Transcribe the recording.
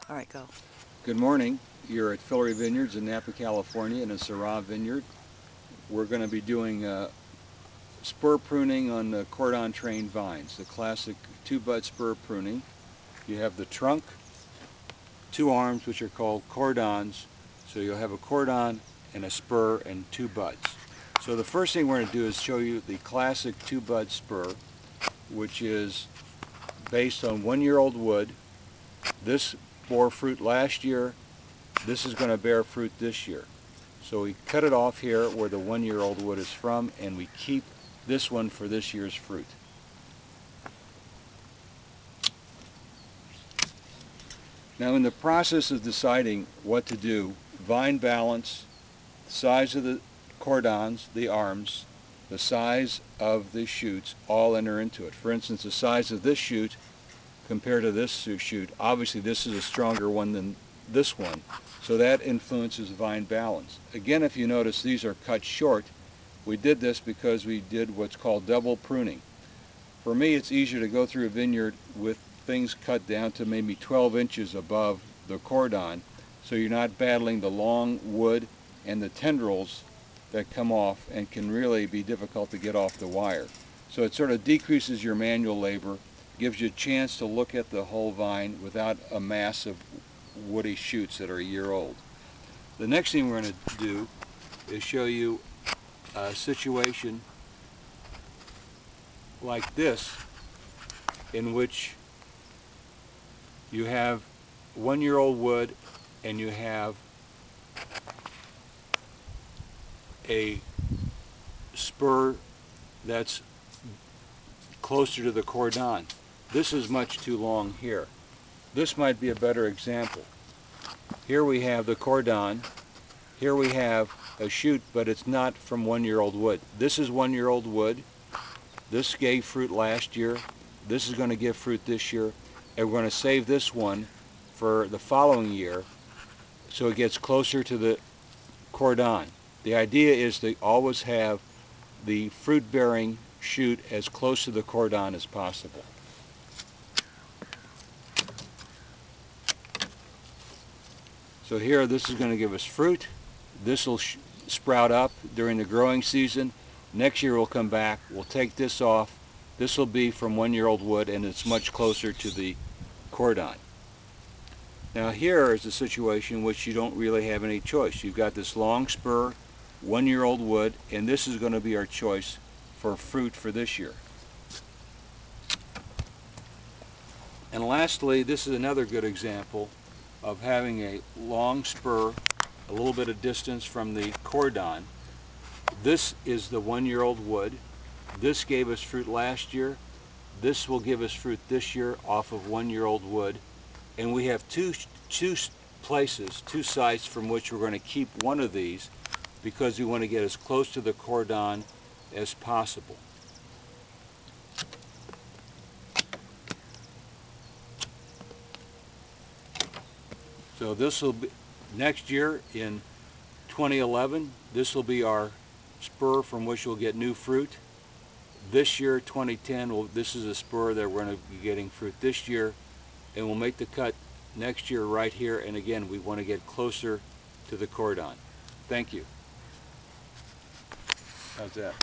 All right, go. Good morning. You're at Fillory Vineyards in Napa, California in a Syrah vineyard. We're going to be doing spur pruning on the cordon trained vines, the classic two-bud spur pruning. You have the trunk, two arms which are called cordons, so you'll have a cordon and a spur and two buds. So the first thing we're going to do is show you the classic two-bud spur, which is based on one-year-old wood. This bore fruit last year. This is going to bear fruit this year. So we cut it off here where the one-year-old wood is from, and we keep this one for this year's fruit. Now, in the process of deciding what to do, vine balance, size of the cordons, the arms, the size of the shoots all enter into it. For instance, the size of this shoot compared to this shoot, obviously this is a stronger one than this one, so that influences vine balance. Again, if you notice, these are cut short. We did this because we did what's called double pruning. For me, it's easier to go through a vineyard with things cut down to maybe 12 inches above the cordon, so you're not battling the long wood and the tendrils that come off and can really be difficult to get off the wire. So it sort of decreases your manual labor, gives you a chance to look at the whole vine without a mass of woody shoots that are a year old. The next thing we're going to do is show you a situation like this, in which you have one-year-old wood and you have a spur that's closer to the cordon. This is much too long here. This might be a better example. Here we have the cordon. Here we have a shoot, but it's not from one-year-old wood. This is one-year-old wood. This gave fruit last year. This is going to give fruit this year. And we're going to save this one for the following year so it gets closer to the cordon. The idea is to always have the fruit-bearing shoot as close to the cordon as possible. So here, this is going to give us fruit. This will sprout up during the growing season. Next year we'll come back, we'll take this off. This will be from one-year-old wood, and it's much closer to the cordon. Now here is a situation in which you don't really have any choice. You've got this long spur, one-year-old wood, and this is going to be our choice for fruit for this year. And lastly, this is another good example of having a long spur, a little bit of distance from the cordon. This is the one-year-old wood. This gave us fruit last year. This will give us fruit this year off of one-year-old wood. And we have two places, two sites from which we're going to keep one of these because we want to get as close to the cordon as possible. So this will be, next year in 2011, this will be our spur from which we'll get new fruit. This year, 2010, this is a spur that we're going to be getting fruit this year, and we'll make the cut next year right here, and again, we want to get closer to the cordon. Thank you. How's that?